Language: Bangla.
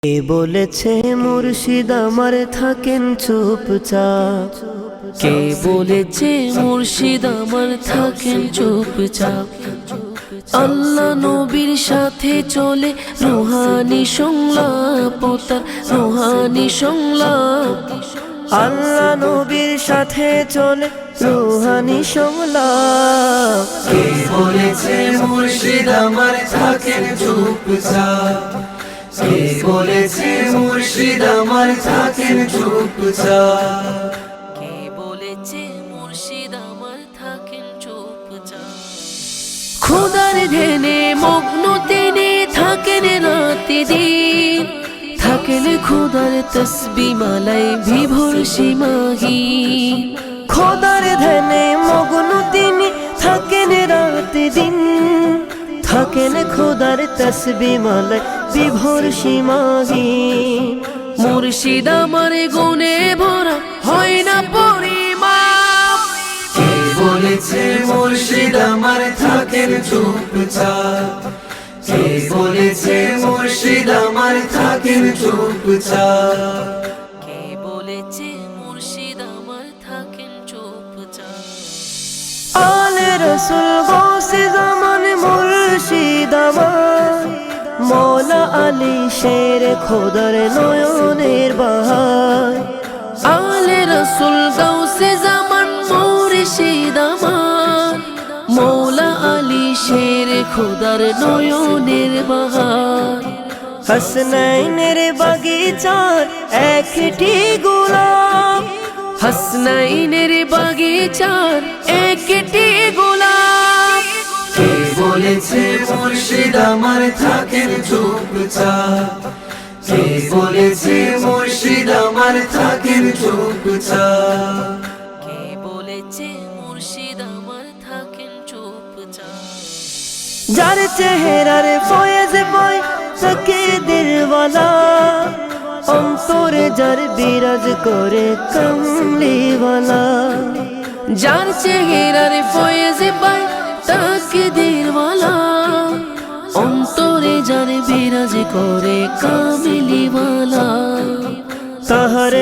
কে বলেছে মুর্শিদ আমার থাকেন চুপচাপ? কে বলেছে মুর্শিদ আমার থাকেন চুপচাপ? আল্লাহ নবীর সাথে চলে রুহানি সংলাপ, তার রুহানি সংলাপ। আল্লাহ নবীর সাথে চলে রুহানি সংলাপ। কে বলেছে মুর্শিদ আমার থাকেন চুপচাপ? কে বলেছে মুর্শিদ আমার থাকেন চুপচাপ? কে বলেছে মুর্শিদ আমার থাকেন চুপচাপ? খোদার ধ্যানে মগ্ন তিনি থাকেন রাতে দিন, থাকেন খোদার তসবিহ মালায় বিভোর সীমাহীন। খোদার ধ্যানে মগ্ন তিনি থাকেন রাত দিন, থাকেন খোদার তসবিহ মালায় বিভোর সীমাহীন। মুর্শিদ আমার গুণে ভরা হয় না পরিমাপ। কে বলেছে মুর্শিদ আমার থাকেন চুপচাপ? কে বলেছে মুর্শিদ আমার থাকেন চুপচাপ? কে বলেছে মুর্শিদ আমার থাকেন চুপচাপ? আলে রসুল গৌসে জামান মুর্শিদ আমার, মৌলা আলী শের খোদার নয়নের বাহার। আলে রসুল গৌসে জামান মুর্শিদ আমার, মৌলা আলী শের খোদার নয়নের বাহার। হাসনাইনের বাগিচার একটি গোলাপ, হাসনাইনের বাগিচার একটি গোলাপ। কে বলেছে মুর্শিদ আমার থাকেন চুপচাপ? কে বলেছে মুর্শিদ আমার থাকেন চুপচাপ? কে বলেছে মুর্শিদ আমার থাকেন চুপচাপ? যার চেহারার ফয়েজ বয় তাকে দিলওয়ালা, অন্তরে যার বিরাজ করে কমলিওয়ালা। যার চেহারার ফয়েজ পায় তাকে দিলওয়ালা, অন্তরে যার বিরাজ করে কামলিওয়ালা। তাহার